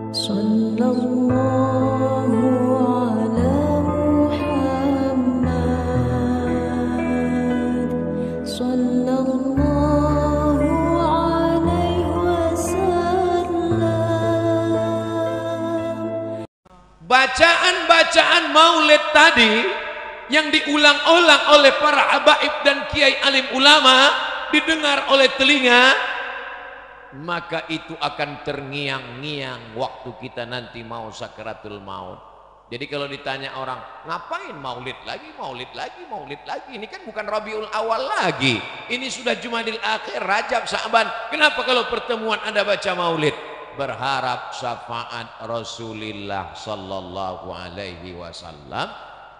Sallallahu ala Muhammad, sallallahu alaihi wasallam. Bacaan-bacaan maulid tadi yang diulang-ulang oleh para habaib dan kiai alim ulama didengar oleh telinga, maka itu akan terngiang-ngiang waktu kita nanti mau sakaratul maut. Jadi kalau ditanya orang, ngapain maulid lagi, maulid lagi, maulid lagi? Ini kan bukan Rabiul Awal lagi. Ini sudah Jumadil Akhir, Rajab, Sa'ban. Kenapa kalau pertemuan ada baca maulid? Berharap syafaat Rasulullah sallallahu alaihi wasallam.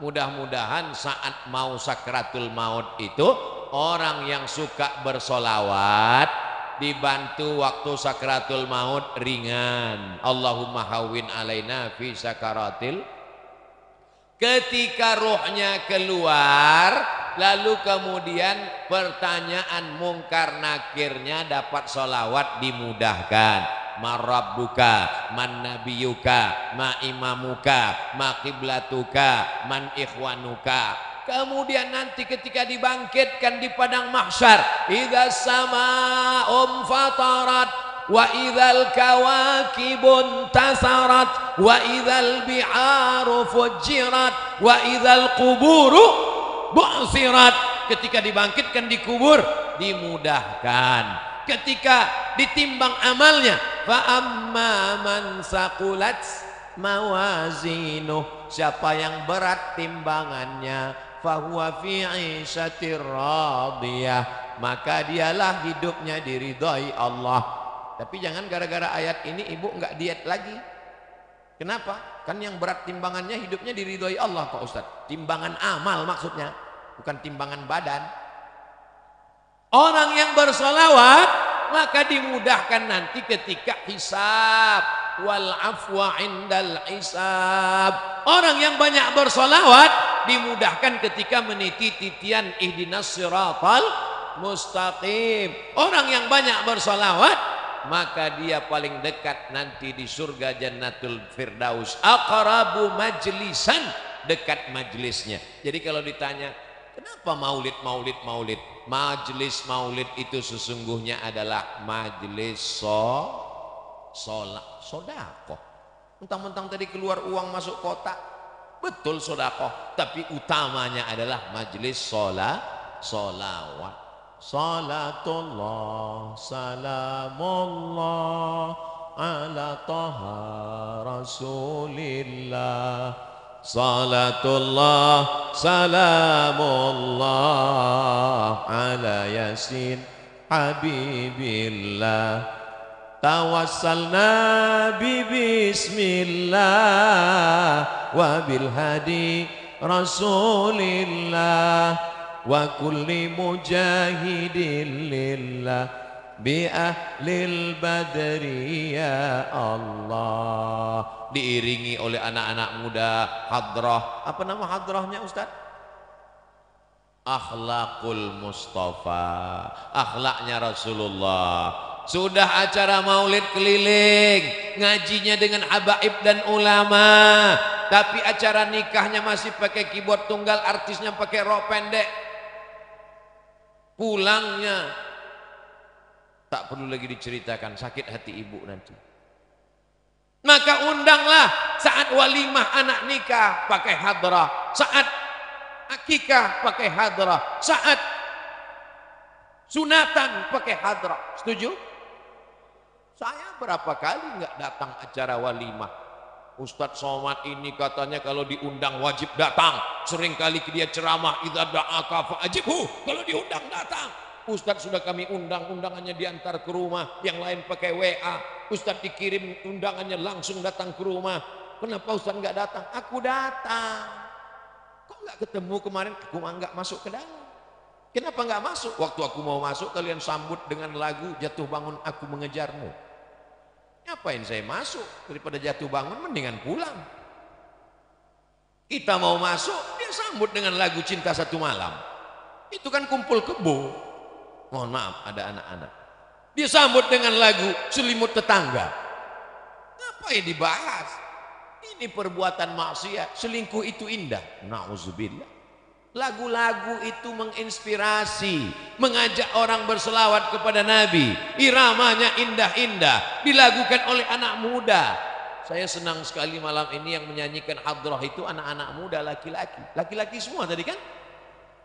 Mudah-mudahan saat mau sakaratul maut itu orang yang suka bersolawat dibantu waktu sakaratul maut ringan. Allahumma hawwin alaina fi sakaratil. Ketika ruhnya keluar, lalu kemudian pertanyaan mungkar nakirnya dapat solawat dimudahkan. Marabbuka, man nabiyuka, ma imamuka, ma qiblatuka, man ikhwanuka. Kemudian nanti ketika dibangkitkan di padang mahsyar, idzas samaa'um fatarat wa idzal kawakibun tasarat wa idzal bi'aru fujirat wa idzal quburu bu'sirat. Ketika dibangkitkan di kubur dimudahkan. Ketika ditimbang amalnya, fa amma man saqulat mawazinuh, siapa yang berat timbangannya, fahuwa fi 'ishatir radiyah, maka dialah hidupnya diridhai Allah. Tapi jangan gara-gara ayat ini ibu enggak diet lagi. Kenapa? Kan yang berat timbangannya hidupnya diridhai Allah Pak Ustaz. Timbangan amal maksudnya, bukan timbangan badan. Orang yang bersolawat maka dimudahkan nanti ketika hisab, wal afwa indal hisab. Orang yang banyak bersolawat dimudahkan ketika meniti titian ihdinas siratal mustaqim. Orang yang banyak bersolawat maka dia paling dekat nanti di surga Jannatul Firdaus. Aqrabu majlisan, dekat majlisnya. Jadi kalau ditanya kenapa maulid, maulid, maulid? Majlis maulid itu sesungguhnya adalah majlis sodakoh. Mentang-mentang tadi keluar uang masuk kotak, betul sodakoh, tapi utamanya adalah majlis solawat. Salatullah salamullah ala taha rasulillah. Salatullah salamullah ala yasin habibillah. Tawassalna bismillah wa bil hadi rasulillah wa kulli mujahidin lillah bi ahlil badri ya Allah. Diiringi oleh anak-anak muda hadrah. Apa nama hadrahnya Ustaz? Akhlakul Mustafa, akhlaknya Rasulullah. Sudah acara maulid keliling, ngajinya dengan habaib dan ulama, tapi acara nikahnya masih pakai keyboard tunggal, artisnya pakai rok pendek. Pulangnya tak perlu lagi diceritakan, sakit hati ibu nanti. Maka undanglah saat walimah anak nikah pakai hadrah, saat akikah pakai hadrah, saat sunatan pakai hadrah. Setuju? Saya berapa kali nggak datang acara walimah. Ustadz Somad ini katanya kalau diundang wajib datang. Seringkali dia ceramah, idza da'aka fa'ajibhu, kalau diundang datang. Ustadz sudah kami undang, undangannya diantar ke rumah, yang lain pakai WA. Ustadz dikirim undangannya langsung datang ke rumah. Kenapa Ustadz nggak datang? Aku datang. Kok nggak ketemu kemarin? Aku nggak masuk ke dalam. Kenapa nggak masuk? Waktu aku mau masuk kalian sambut dengan lagu Jatuh Bangun Aku Mengejarmu. Ngapain saya masuk? Daripada jatuh bangun mendingan pulang. Kita mau masuk, dia sambut dengan lagu Cinta Satu Malam. Itu kan kumpul kebo. Mohon maaf ada anak-anak. Dia sambut dengan lagu Selimut Tetangga. Ngapain Ngapain dibahas? Ini perbuatan maksiat. Selingkuh itu indah. Nauzubillah. Lagu-lagu itu menginspirasi, mengajak orang berselawat kepada Nabi. Iramanya indah-indah, dilakukan oleh anak muda. Saya senang sekali malam ini yang menyanyikan hadrah itu anak-anak muda, laki-laki. Laki-laki semua tadi kan?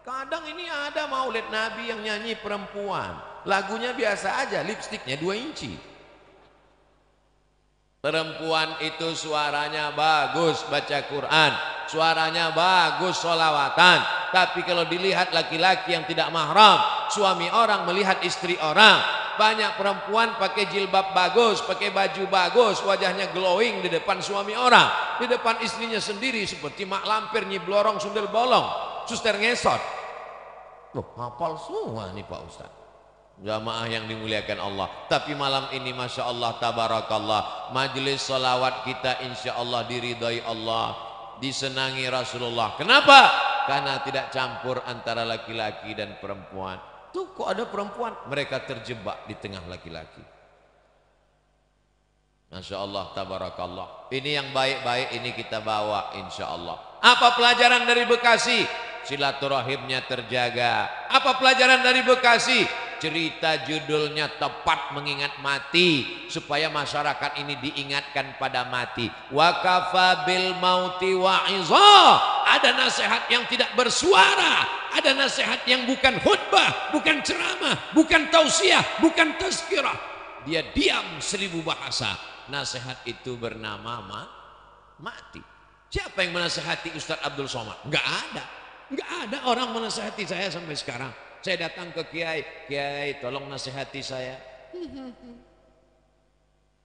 Kadang ini ada maulid Nabi yang nyanyi perempuan. Lagunya biasa aja, lipstiknya 2 inci. Perempuan itu suaranya bagus baca Quran, suaranya bagus sholawatan. Tapi kalau dilihat laki-laki yang tidak mahram, suami orang melihat istri orang. Banyak perempuan pakai jilbab bagus, pakai baju bagus, wajahnya glowing di depan suami orang, di depan istrinya sendiri seperti mak lampir, nyi blorong, sundel bolong, suster ngesot. Loh, hafal semua nih Pak Ustaz. Jamaah yang dimuliakan Allah. Tapi malam ini Masya Allah tabarakallah, majelis salawat kita insya Allah diridhai Allah, disenangi Rasulullah. Kenapa? Karena tidak campur antara laki-laki dan perempuan. Tuh kok ada perempuan, mereka terjebak di tengah laki-laki. Masya Allah tabarakallah. Ini yang baik-baik ini kita bawa insya Allah. Apa pelajaran dari Bekasi? Silaturahimnya terjaga. Apa pelajaran dari Bekasi? Cerita judulnya tepat mengingat mati, supaya masyarakat ini diingatkan pada mati. Wa kafa bil mauti wa'iza. Ada nasihat yang tidak bersuara, ada nasihat yang bukan khutbah, bukan ceramah, bukan tausiah, bukan tazkirah. Dia diam 1000 bahasa. Nasihat itu bernama mati. Siapa yang menasihati Ustaz Abdul Somad? Enggak ada. Enggak ada orang menasihati saya sampai sekarang. Saya datang ke Kiai, Kiai tolong nasihati saya.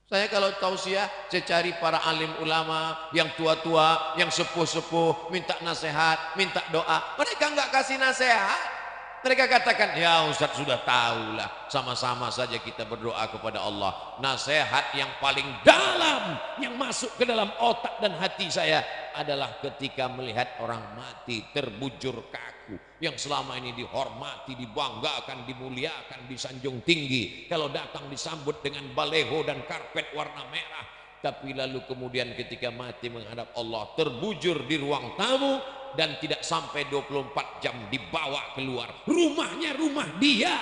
Saya kalau tausiah, saya cari para alim ulama yang tua-tua, yang sepuh-sepuh, minta nasihat, minta doa. Mereka enggak kasih nasihat. Mereka katakan, ya Ustaz sudah tahulah, sama-sama saja kita berdoa kepada Allah. Nasihat yang paling dalam, yang masuk ke dalam otak dan hati saya adalah ketika melihat orang mati terbujur kaku, yang selama ini dihormati, dibanggakan, dimuliakan, disanjung tinggi. Kalau datang disambut dengan baleho dan karpet warna merah. Tapi lalu kemudian ketika mati menghadap Allah, terbujur di ruang tamu dan tidak sampai 24 jam dibawa keluar. Rumahnya rumah dia,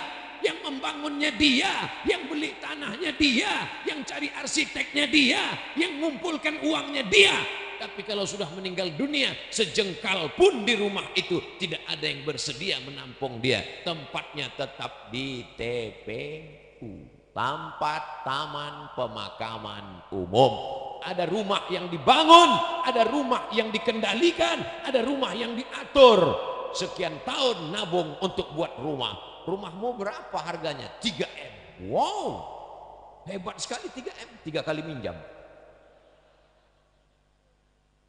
yang membangunnya dia, yang beli tanahnya dia, yang cari arsiteknya dia, yang mengumpulkan uangnya dia. Tapi kalau sudah meninggal dunia, sejengkal pun di rumah itu tidak ada yang bersedia menampung dia. Tempatnya tetap di TPU, tempat taman pemakaman umum. Ada rumah yang dibangun, ada rumah yang dikendalikan, ada rumah yang diatur. Sekian tahun nabung untuk buat rumah. Rumahmu berapa harganya? 3M. Wow, hebat sekali 3M, 3 kali minjam.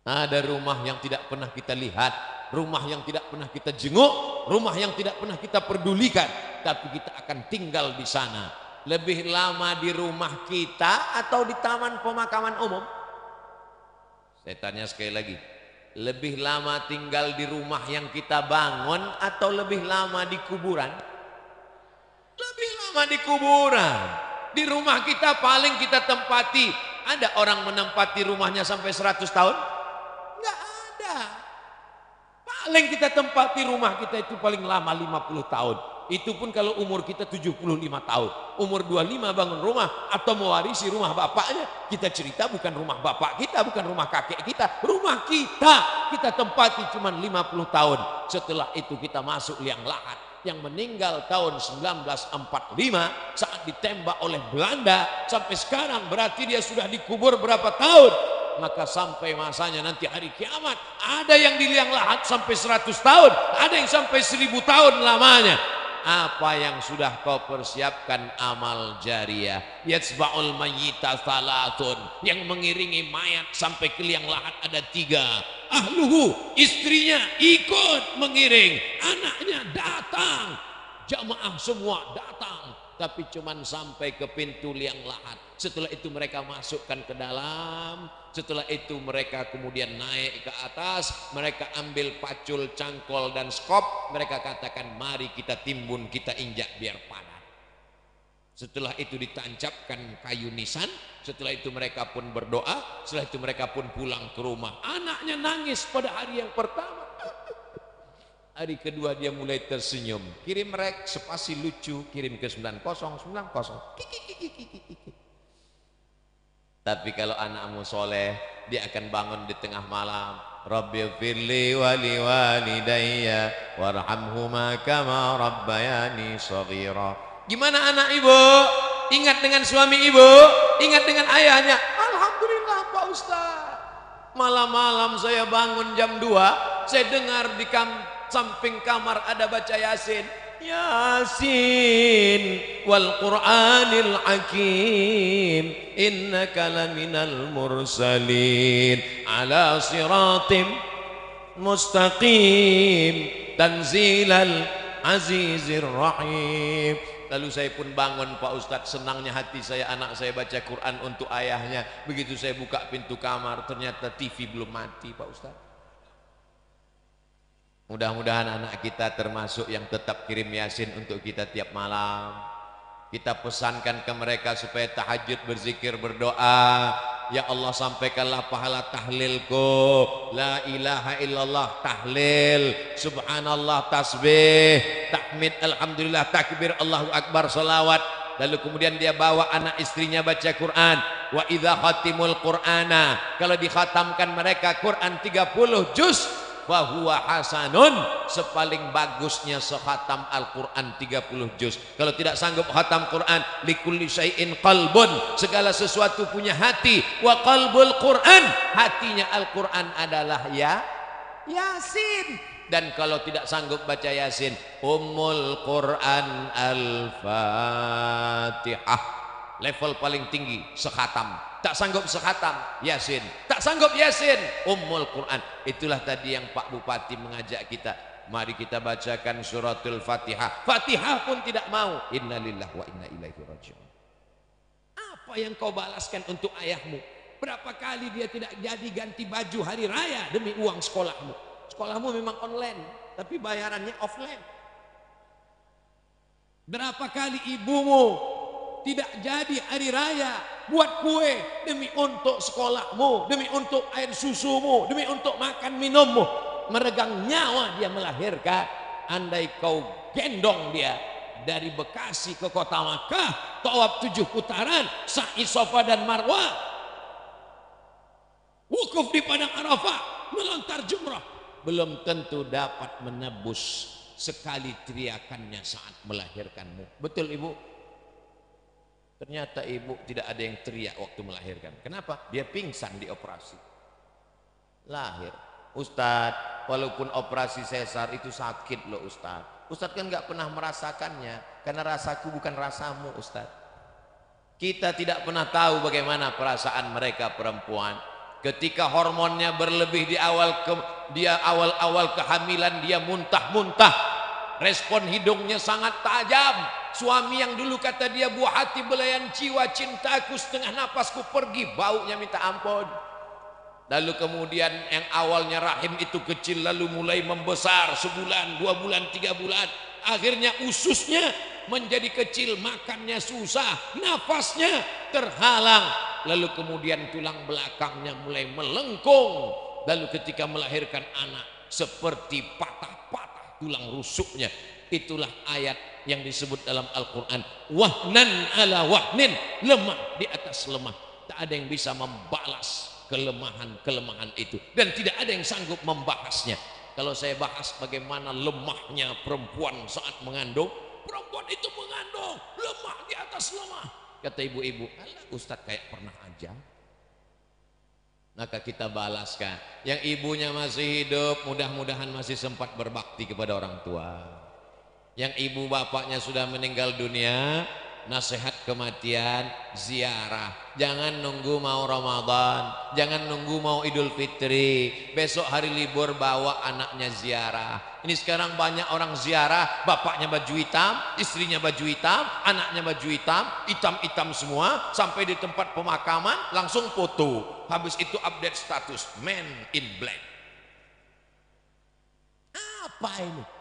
Ada rumah yang tidak pernah kita lihat, rumah yang tidak pernah kita jenguk, rumah yang tidak pernah kita pedulikan, tapi kita akan tinggal di sana. Lebih lama di rumah kita atau di taman pemakaman umum? Saya tanya sekali lagi, lebih lama tinggal di rumah yang kita bangun atau lebih lama di kuburan? Lebih lama di kuburan. Di rumah kita paling kita tempati, ada orang menempati rumahnya sampai 100 tahun? Enggak ada. Paling kita tempati rumah kita itu paling lama 50 tahun. Itu pun kalau umur kita 75 tahun. Umur 25 bangun rumah atau mewarisi rumah bapaknya. Kita cerita bukan rumah bapak kita, bukan rumah kakek kita. Rumah kita, kita tempati cuma 50 tahun. Setelah itu kita masuk liang lahat. Yang meninggal tahun 1945 saat ditembak oleh Belanda. Sampai sekarang berarti dia sudah dikubur berapa tahun? Maka sampai masanya nanti hari kiamat, ada yang di liang lahat sampai 100 tahun, ada yang sampai 1000 tahun lamanya. Apa yang sudah kau persiapkan amal jariah? Yatsba'ul mayyita salatun, yang mengiringi mayat sampai ke liang lahat ada 3. Ahluhu, istrinya ikut mengiring, anaknya datang, jamaah semua datang, tapi cuman sampai ke pintu liang lahat. Setelah itu mereka masukkan ke dalam. Setelah itu mereka kemudian naik ke atas. Mereka ambil pacul, cangkol dan skop. Mereka katakan mari kita timbun, kita injak biar padat. Setelah itu ditancapkan kayu nisan. Setelah itu mereka pun berdoa. Setelah itu mereka pun pulang ke rumah. Anaknya nangis pada hari yang pertama. Hari kedua dia mulai tersenyum. Kirim rek spasi lucu. Kirim ke 9090. Tapi kalau anakmu soleh, dia akan bangun di tengah malam. Rabbi firli wali walidayya warhamhuma kama rabbayani shaghira. Gimana anak ibu? Ingat dengan suami ibu? Ingat dengan ayahnya? Alhamdulillah Pak Ustaz. Malam-malam saya bangun jam 2, saya dengar di samping kamar ada baca Yasin. Yasin wal Qur'anil Hakim innaka laminal mursalin ala siratim mustaqim tanzilal azizir rahim. Lalu saya pun bangun Pak Ustadz, senangnya hati saya, anak saya baca Quran untuk ayahnya. Begitu saya buka pintu kamar, ternyata TV belum mati Pak Ustadz. Mudah-mudahan anak kita termasuk yang tetap kirim Yasin untuk kita tiap malam. Kita pesankan ke mereka supaya tahajud, berzikir, berdoa. Ya Allah, sampaikanlah pahala tahlilku. La ilaha illallah tahlil, subhanallah tasbih, tahmid, alhamdulillah, takbir, Allahu akbar, salawat. Lalu kemudian dia bawa anak istrinya baca Quran. Wa idza khatimul qur'ana, kalau dikhatamkan mereka Quran 30 juz, fahuwa hasanun, sepaling bagusnya sekhatam Al-Quran 30 juz. Kalau tidak sanggup khatam Quran, likulli syai'in qalbun, segala sesuatu punya hati. Wa qalbul Quran, hatinya Al-Quran adalah Yasin. Dan kalau tidak sanggup baca Yasin, Ummul Quran Al-Fatihah, level paling tinggi sekhatam. Tak sanggup sekhatam Yasin, tak sanggup Yasin, Ummul Quran. Itulah tadi yang Pak Bupati mengajak kita, mari kita bacakan suratul Fatihah. Fatihah pun tidak mau. Innalillahi wa inna ilaihi raji'un. Apa yang kau balaskan untuk ayahmu? Berapa kali dia tidak jadi ganti baju hari raya demi uang sekolahmu? Sekolahmu memang online, tapi bayarannya offline. Berapa kali ibumu tidak jadi hari raya buat kue demi untuk sekolahmu, demi untuk air susumu, demi untuk makan minummu. Meregang nyawa dia melahirkan. Andai kau gendong dia dari Bekasi ke kota Makkah, tawaf 7 putaran, sa'i Safa dan Marwah, wukuf di padang Arafah, melontar jumrah, belum tentu dapat menebus sekali teriakannya saat melahirkanmu. Betul ibu? Ternyata ibu tidak ada yang teriak waktu melahirkan. Kenapa? Dia pingsan di operasi. Lahir. Ustadz, walaupun operasi sesar itu sakit loh Ustadz. Ustadz kan nggak pernah merasakannya. Karena rasaku bukan rasamu Ustadz. Kita tidak pernah tahu bagaimana perasaan mereka perempuan. Ketika hormonnya berlebih di awal-awal kehamilan, dia muntah-muntah. Respon hidungnya sangat tajam. Suami yang dulu kata dia buah hati belayan jiwa, cintaku setengah napasku pergi, baunya minta ampun. Lalu kemudian yang awalnya rahim itu kecil, lalu mulai membesar, sebulan, 2 bulan, 3 bulan. Akhirnya ususnya menjadi kecil, makannya susah, nafasnya terhalang. Lalu kemudian tulang belakangnya mulai melengkung. Lalu ketika melahirkan anak, seperti patah-patah tulang rusuknya. Itulah ayat yang disebut dalam Al-Quran, wahnan ala wahnin, lemah di atas lemah. Tak ada yang bisa membalas kelemahan-kelemahan itu, dan tidak ada yang sanggup membahasnya. Kalau saya bahas bagaimana lemahnya perempuan saat mengandung, perempuan itu mengandung lemah di atas lemah. Kata ibu-ibu, alah Ustadz kayak pernah aja. Maka kita balaskan. Yang ibunya masih hidup, mudah-mudahan masih sempat berbakti kepada orang tua. Yang ibu bapaknya sudah meninggal dunia, nasihat kematian, ziarah. Jangan nunggu mau Ramadan, jangan nunggu mau Idul Fitri. Besok hari libur bawa anaknya ziarah. Ini sekarang banyak orang ziarah, bapaknya baju hitam, istrinya baju hitam, anaknya baju hitam, hitam-hitam semua. Sampai di tempat pemakaman langsung foto. Habis itu update status, man in black. Apa ini?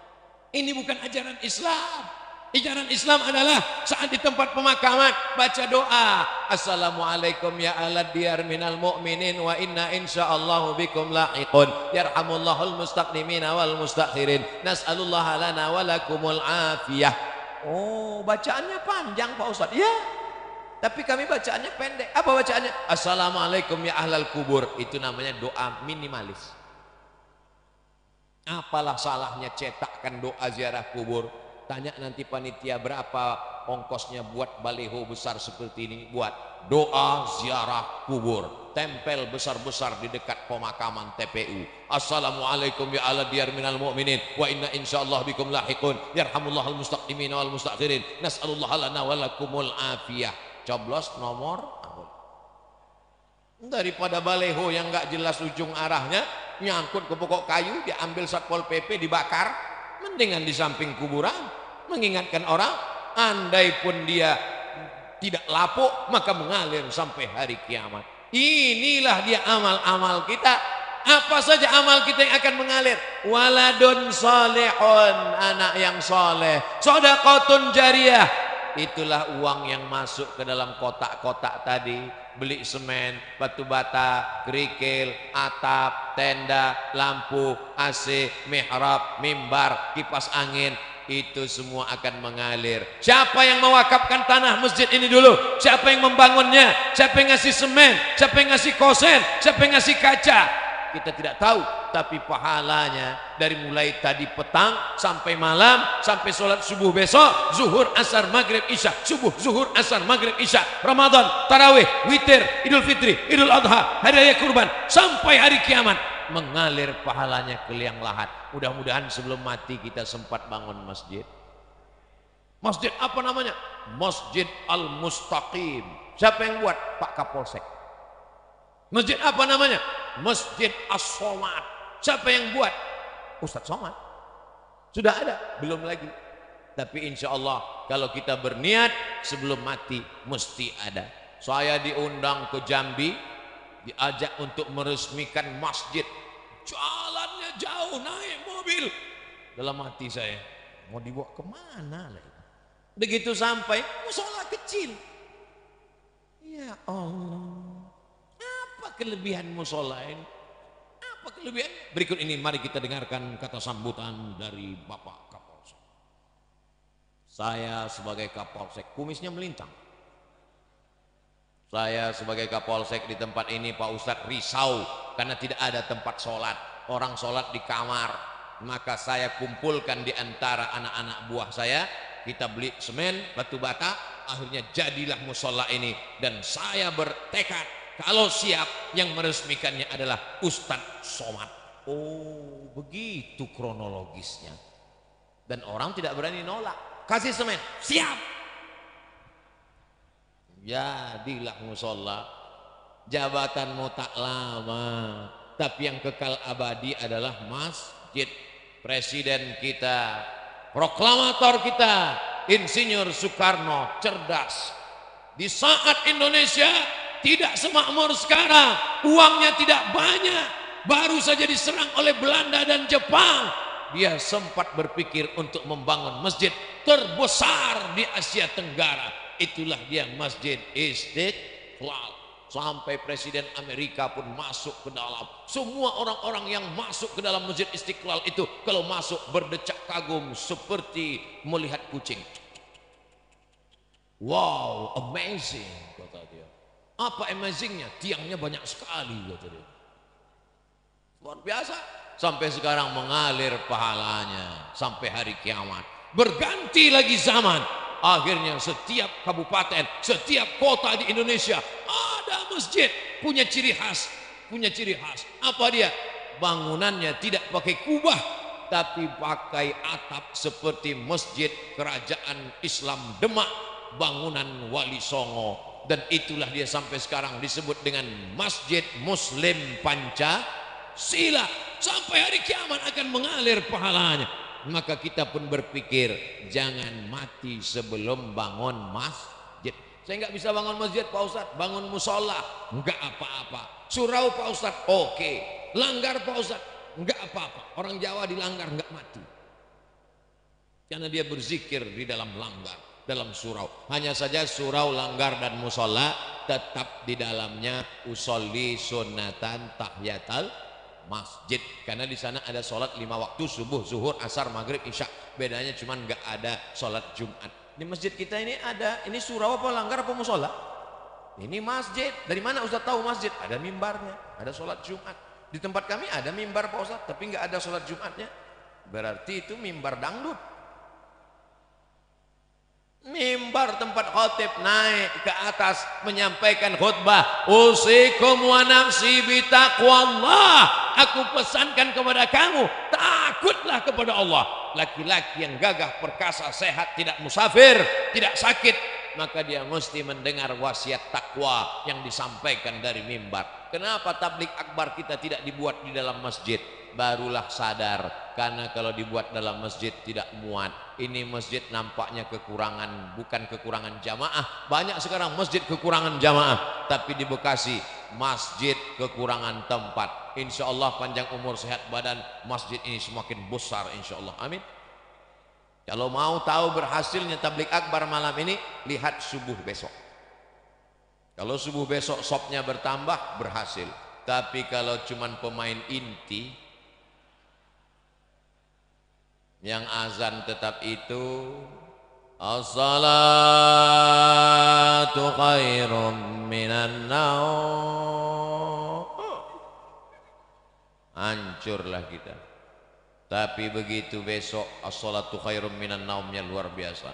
Ini bukan ajaran Islam. Ajaran Islam adalah saat di tempat pemakaman baca doa. Assalamualaikum ya ahlad diyar minal mu'minin wa inna insyaallahu bikum lahiqun. Yarhamullahul mustaqdimina wal mustakhirin. Nas'alullaha lana wa lakumul afiyah. Oh, bacaannya panjang Pak Ustaz. Ya. Tapi kami bacaannya pendek. Apa bacaannya? Assalamualaikum ya ahlal kubur. Itu namanya doa minimalis. Apalah salahnya cetakkan doa ziarah kubur? Tanya nanti panitia berapa ongkosnya buat baliho besar seperti ini, buat doa ziarah kubur, tempel besar-besar di dekat pemakaman TPU. Assalamualaikum ya ala diyar minal mu'minin wa inna insyaallah bikum lahiqun. Yarhamullahul mustaqdimin wal mustakhirin. Nas'alullaha lana wa lakumul afiyah. Coblos nomor daripada baleho yang enggak jelas ujung arahnya, nyangkut ke pokok kayu, diambil Satpol PP dibakar, mendingan di samping kuburan mengingatkan orang. Andai pun dia tidak lapuk maka mengalir sampai hari kiamat. Inilah dia amal-amal kita. Apa saja amal kita yang akan mengalir? Waladun salihun, anak yang soleh, shadaqatun jariyah, itulah uang yang masuk ke dalam kotak-kotak tadi. Beli semen, batu bata, kerikil, atap, tenda, lampu, AC, mihrab, mimbar, kipas angin, itu semua akan mengalir. Siapa yang mewakafkan tanah masjid ini dulu? Siapa yang membangunnya? Siapa yang ngasih semen? Siapa yang ngasih kosen? Siapa yang ngasih kaca? Kita tidak tahu, tapi pahalanya dari mulai tadi petang sampai malam, sampai sholat subuh besok, zuhur, asar, maghrib, isya, subuh, zuhur, asar, maghrib, isya, Ramadan, tarawih, witir, idul fitri, idul adha, hari raya kurban, sampai hari kiamat mengalir pahalanya ke liang lahat. Mudah-mudahan sebelum mati kita sempat bangun masjid. Masjid apa namanya? Masjid Al-Mustaqim. Siapa yang buat? Pak Kapolsek. Masjid apa namanya? Masjid As-Somad. Siapa yang buat? Ustadz Somad. Sudah ada? Belum lagi. Tapi insya Allah kalau kita berniat sebelum mati mesti ada. Saya diundang ke Jambi, diajak untuk meresmikan masjid. Jalannya jauh, naik mobil. Dalam hati saya, mau dibawa kemana lagi? Begitu sampai, musola kecil. Ya Allah. Apa kelebihan musola ini? Apa kelebihan? Berikut ini mari kita dengarkan kata sambutan dari Bapak Kapolsek. Saya sebagai Kapolsek, kumisnya melintang. Saya sebagai Kapolsek di tempat ini Pak Ustadz risau karena tidak ada tempat sholat. Orang sholat di kamar. Maka saya kumpulkan di antara anak-anak buah saya. Kita beli semen, batu bata. Akhirnya jadilah musola ini. Dan saya bertekad kalau siap yang meresmikannya adalah Ustadz Somad. Oh, begitu kronologisnya. Dan orang tidak berani nolak. Kasih semen, siap. Jadilah musola. Jabatanmu tak lama, tapi yang kekal abadi adalah masjid. Presiden kita, proklamator kita, Insinyur Soekarno cerdas. Di saat Indonesia tidak semakmur sekarang, uangnya tidak banyak, baru saja diserang oleh Belanda dan Jepang, dia sempat berpikir untuk membangun masjid terbesar di Asia Tenggara. Itulah dia Masjid Istiqlal. Sampai Presiden Amerika pun masuk ke dalam. Semua orang-orang yang masuk ke dalam Masjid Istiqlal itu kalau masuk berdecak kagum seperti melihat kucing. Wow, amazing, kata dia. Apa amazingnya? Tiangnya banyak sekali, kata dia. Luar biasa. Sampai sekarang mengalir pahalanya sampai hari kiamat. Berganti lagi zaman. Akhirnya setiap kabupaten, setiap kota di Indonesia ada masjid, punya ciri khas, punya ciri khas. Apa dia? Bangunannya tidak pakai kubah, tapi pakai atap seperti masjid kerajaan Islam Demak, bangunan Wali Songo. Dan itulah dia sampai sekarang disebut dengan Masjid Muslim Pancasila. Sampai hari kiamat akan mengalir pahalanya. Maka kita pun berpikir jangan mati sebelum bangun masjid. Saya nggak bisa bangun masjid Pak Ustadz, bangun musola nggak apa-apa. Surau Pak Ustadz oke. Langgar Pak Ustadz nggak apa-apa. Orang Jawa dilanggar nggak mati. Karena dia berzikir di dalam langgar, dalam surau. Hanya saja surau, langgar dan musola tetap di dalamnya usolli sunnatan tahiyatal masjid. Karena di sana ada sholat 5 waktu, subuh, zuhur, asar, maghrib, isya. Bedanya cuman nggak ada sholat Jumat. Di masjid kita ini ada, ini surau apa langgar apa musola? Ini masjid. Dari mana Ustaz tahu masjid? Ada mimbarnya, ada sholat Jumat. Di tempat kami ada mimbar Pak Ustaz, tapi nggak ada sholat Jumatnya. Berarti itu mimbar dangdut. Mimbar tempat khotib naik ke atas menyampaikan khutbah. Usikum wa nafsi bitaqwallah. Aku pesankan kepada kamu, takutlah kepada Allah. Laki-laki yang gagah, perkasa, sehat, tidak musafir, tidak sakit, maka dia mesti mendengar wasiat takwa yang disampaikan dari mimbar. Kenapa tablik akbar kita tidak dibuat di dalam masjid? Barulah sadar, karena kalau dibuat dalam masjid tidak muat. Ini masjid nampaknya kekurangan, bukan kekurangan jamaah. Banyak sekarang masjid kekurangan jamaah, tapi di Bekasi masjid kekurangan tempat. Insya Allah panjang umur sehat badan, masjid ini semakin besar insya Allah, amin. Kalau mau tahu berhasilnya tablik akbar malam ini, lihat subuh besok. Kalau subuh besok sopnya bertambah, berhasil. Tapi kalau cuman pemain inti, yang azan tetap itu as-salatu khairum minan naum, hancurlah kita. Tapi begitu besok as-salatu khairum minan naumnya luar biasa.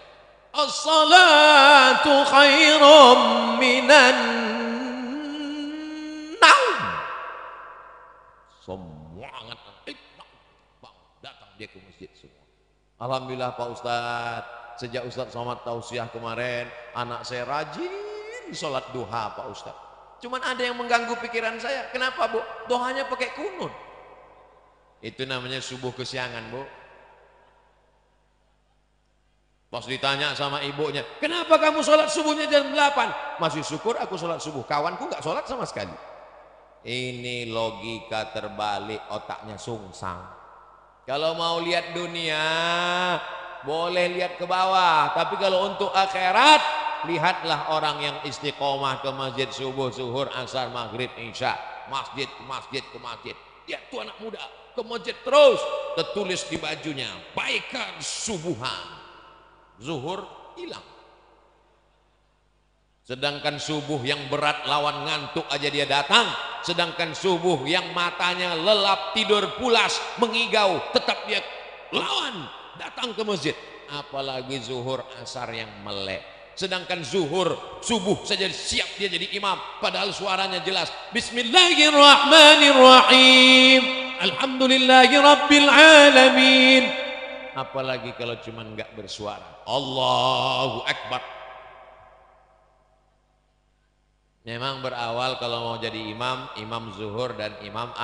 As-salatu khairum minan naum. Semua angkat datang dia ke masjid semua. Alhamdulillah Pak Ustadz, sejak Ustadz Somad tausiah kemarin, anak saya rajin sholat duha Pak Ustadz. Cuman ada yang mengganggu pikiran saya. Kenapa Bu? Doanya pakai kunut. Itu namanya subuh kesiangan Bu. Pas ditanya sama ibunya, kenapa kamu sholat subuhnya jam 8? Masih syukur aku sholat subuh, kawanku gak sholat sama sekali. Ini logika terbalik, otaknya sungsang. Kalau mau lihat dunia, boleh lihat ke bawah. Tapi kalau untuk akhirat, lihatlah orang yang istiqomah ke masjid subuh, zuhur, asar, maghrib, isya. Masjid ke masjid ke masjid. Ya itu anak muda ke masjid terus. Tertulis di bajunya, baikan subuhan. Zuhur hilang. Sedangkan subuh yang berat lawan ngantuk aja dia datang. Sedangkan subuh yang matanya lelap, tidur pulas, mengigau, tetap dia lawan datang ke masjid. Apalagi zuhur, asar yang melek. Sedangkan zuhur, subuh saja siap dia jadi imam, padahal suaranya jelas. Bismillahirrahmanirrahim. Alhamdulillahi rabbil alamin. Apalagi kalau cuman nggak bersuara. Allahu Akbar. Memang berawal kalau mau jadi imam, imam zuhur dan imam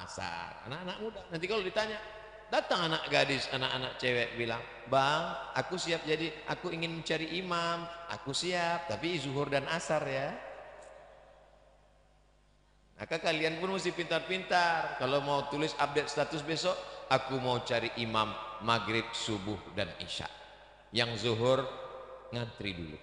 asar. Anak-anak muda. Nanti kalau ditanya, datang anak gadis, anak-anak cewek bilang, bang, aku siap jadi, aku ingin mencari imam, aku siap, tapi zuhur dan asar ya. Maka kalian pun mesti pintar-pintar. Kalau mau tulis update status besok, aku mau cari imam maghrib, subuh dan isya. Yang zuhur ngantri dulu.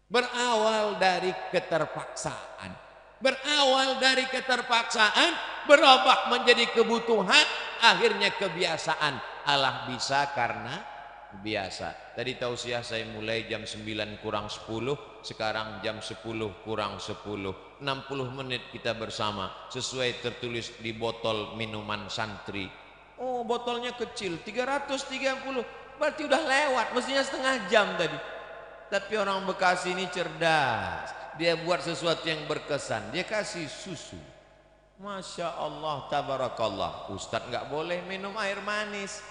Berawal dari keterpaksaan. Berawal dari keterpaksaan, berubah menjadi kebutuhan, akhirnya kebiasaan. Allah bisa karena biasa. Tadi tausiah saya mulai jam 9 kurang 10, sekarang jam 10 kurang 10. 60 menit kita bersama, sesuai tertulis di botol minuman santri. Oh, botolnya kecil, 330, berarti udah lewat, mestinya setengah jam tadi. Tapi orang Bekasi ini cerdas. Dia buat sesuatu yang berkesan. Dia kasih susu. Masya Allah, tabarakallah. Ustadz nggak boleh minum air manis.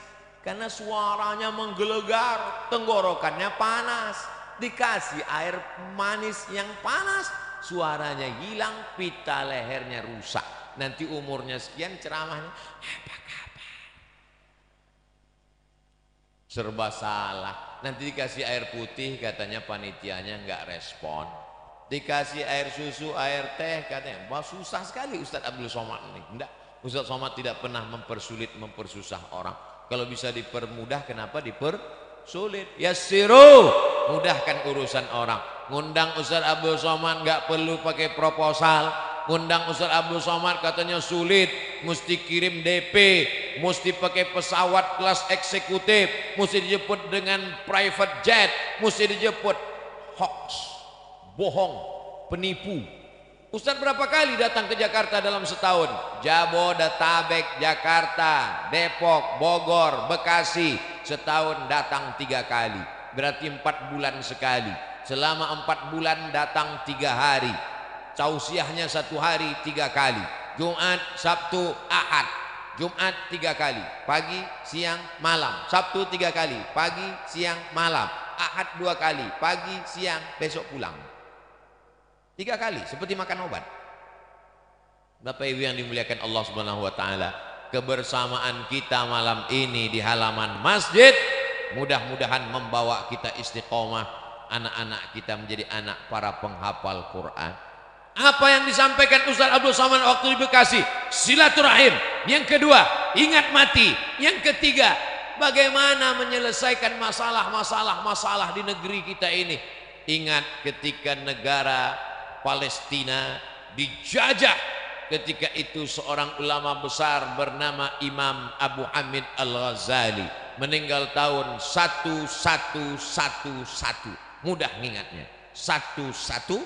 Karena suaranya menggelegar. Tenggorokannya panas. Dikasih air manis yang panas. Suaranya hilang, pita lehernya rusak. Nanti umurnya sekian ceramahnya. Apa kabar? Serba salah. Nanti dikasih air putih, katanya panitianya nggak respon. Dikasih air susu, air teh, katanya wah susah sekali Ustadz Abdul Somad ini. Enggak, Ustadz Somad tidak pernah mempersulit, mempersusah orang. Kalau bisa dipermudah, kenapa dipersulit? Yassiru, mudahkan urusan orang. Ngundang Ustaz Abdul Somad nggak perlu pakai proposal. Ngundang Ustaz Abdul Somad katanya sulit, mesti kirim DP, mesti pakai pesawat kelas eksekutif, mesti dijemput dengan private jet, mesti dijemput. Hoax, bohong, penipu. Ustaz berapa kali datang ke Jakarta dalam setahun? Jabodetabek, Jakarta, Depok, Bogor, Bekasi. Setahun datang 3 kali. Berarti 4 bulan sekali. Selama 4 bulan datang 3 hari. Tausiahnya 1 hari 3 kali. Jumat, Sabtu, Ahad. Jumat 3 kali. Pagi, siang, malam. Sabtu 3 kali. Pagi, siang, malam. Ahad 2 kali. Pagi, siang, besok pulang. 3 kali, seperti makan obat. Bapak Ibu yang dimuliakan Allah Subhanahu wa taala, kebersamaan kita malam ini di halaman masjid mudah-mudahan membawa kita istiqomah, anak-anak kita menjadi anak para penghafal Quran. Apa yang disampaikan Ustaz Abdul Somad waktu di Bekasi, silaturahim. Yang kedua, ingat mati. Yang ketiga, bagaimana menyelesaikan masalah di negeri kita ini. Ingat ketika negara Palestina dijajah, ketika itu seorang ulama besar bernama Imam Abu Hamid Al-Ghazali meninggal tahun 1111. Mudah ngingatnya, 1111.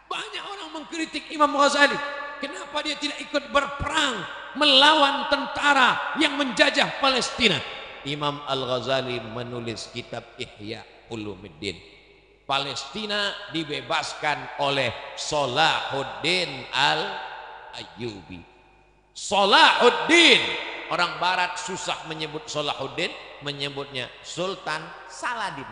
Banyak orang mengkritik Imam Ghazali, kenapa dia tidak ikut berperang melawan tentara yang menjajah Palestina. Imam Al-Ghazali menulis kitab Ihya Ulumuddin. Palestina dibebaskan oleh Salahuddin Al-Ayyubi. Salahuddin, orang barat susah menyebut Salahuddin, menyebutnya Sultan Saladin.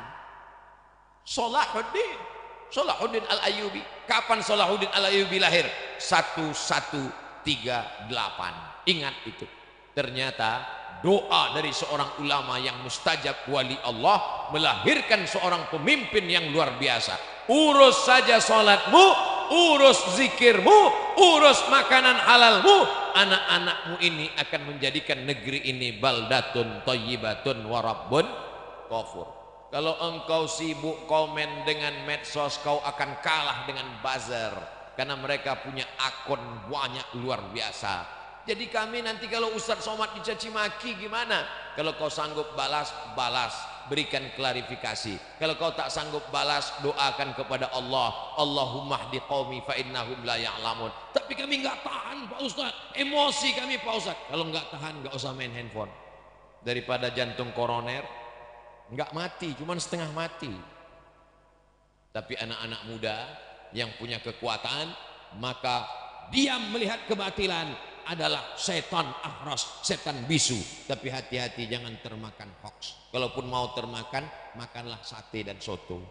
Salahuddin Al-Ayyubi. Kapan Salahuddin Al-Ayyubi lahir? 1138. Ingat itu. Ternyata doa dari seorang ulama yang mustajab wali Allah melahirkan seorang pemimpin yang luar biasa. Urus saja salatmu, urus zikirmu, urus makanan halalmu, anak-anakmu ini akan menjadikan negeri ini baldatun thayyibatun wa rabbun ghafur. Kalau engkau sibuk komen dengan medsos, kau akan kalah dengan buzzer, karena mereka punya akun banyak luar biasa. Jadi kami nanti kalau Ustaz Somad dicaci maki gimana? Kalau kau sanggup balas, berikan klarifikasi. Kalau kau tak sanggup balas, doakan kepada Allah. Allahumma hdi qaumi fa innahum la ya'lamun. Tapi kami enggak tahan Pak Ustaz. Emosi kami Pak Ustaz. Kalau enggak tahan, enggak usah main handphone. Daripada jantung koroner enggak mati, cuman setengah mati. Tapi anak-anak muda yang punya kekuatan, maka diam melihat kebatilan adalah setan ahras, setan bisu. Tapi hati-hati jangan termakan hoax. Kalaupun mau termakan, makanlah sate dan soto.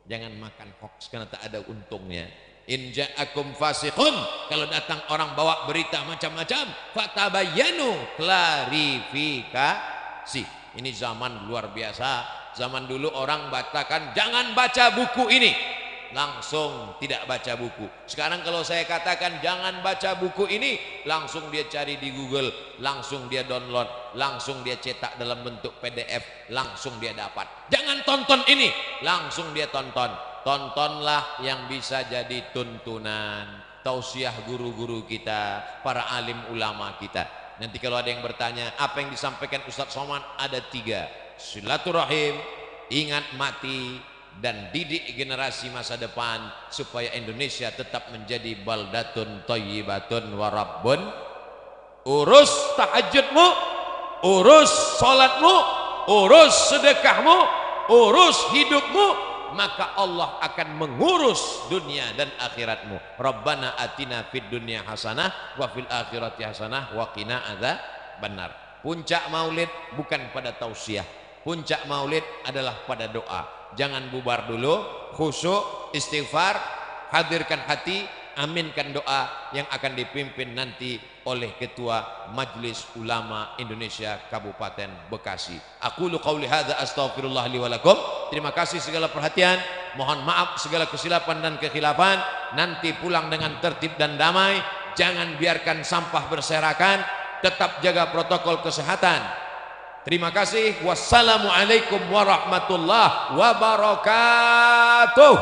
Jangan makan hoax karena tak ada untungnya. In ja'akum fasiqun, kalau datang orang bawa berita macam-macam, fatabayyanu, klarifikasi. Ini zaman luar biasa. Zaman dulu orang bacakan jangan baca buku ini, langsung tidak baca buku. Sekarang kalau saya katakan jangan baca buku ini, langsung dia cari di Google, langsung dia download, langsung dia cetak dalam bentuk PDF, langsung dia dapat. Jangan tonton ini, langsung dia tonton. Tontonlah yang bisa jadi tuntunan, tausiah guru-guru kita, para alim ulama kita. Nanti kalau ada yang bertanya apa yang disampaikan Ustaz Somad, ada 3: silaturahim, ingat mati, dan didik generasi masa depan supaya Indonesia tetap menjadi baldatun thayyibatun wa rabbun. Urus tahajudmu, urus salatmu, urus sedekahmu, urus hidupmu, maka Allah akan mengurus dunia dan akhiratmu. Rabbana atina fid dunya hasanah wa fil akhirati hasanah wa qina adzabannar. Puncak maulid bukan pada tausiah, puncak maulid adalah pada doa. Jangan bubar dulu, khusyuk, istighfar, hadirkan hati, aminkan doa yang akan dipimpin nanti oleh Ketua Majelis Ulama Indonesia Kabupaten Bekasi. Aqulu qauli hadza astaghfirullah li wa lakum. Terima kasih segala perhatian, mohon maaf segala kesilapan dan kekhilafan. Nanti pulang dengan tertib dan damai, jangan biarkan sampah berserakan. tetap jaga protokol kesehatan. Terima kasih. Wassalamualaikum warahmatullahi wabarakatuh.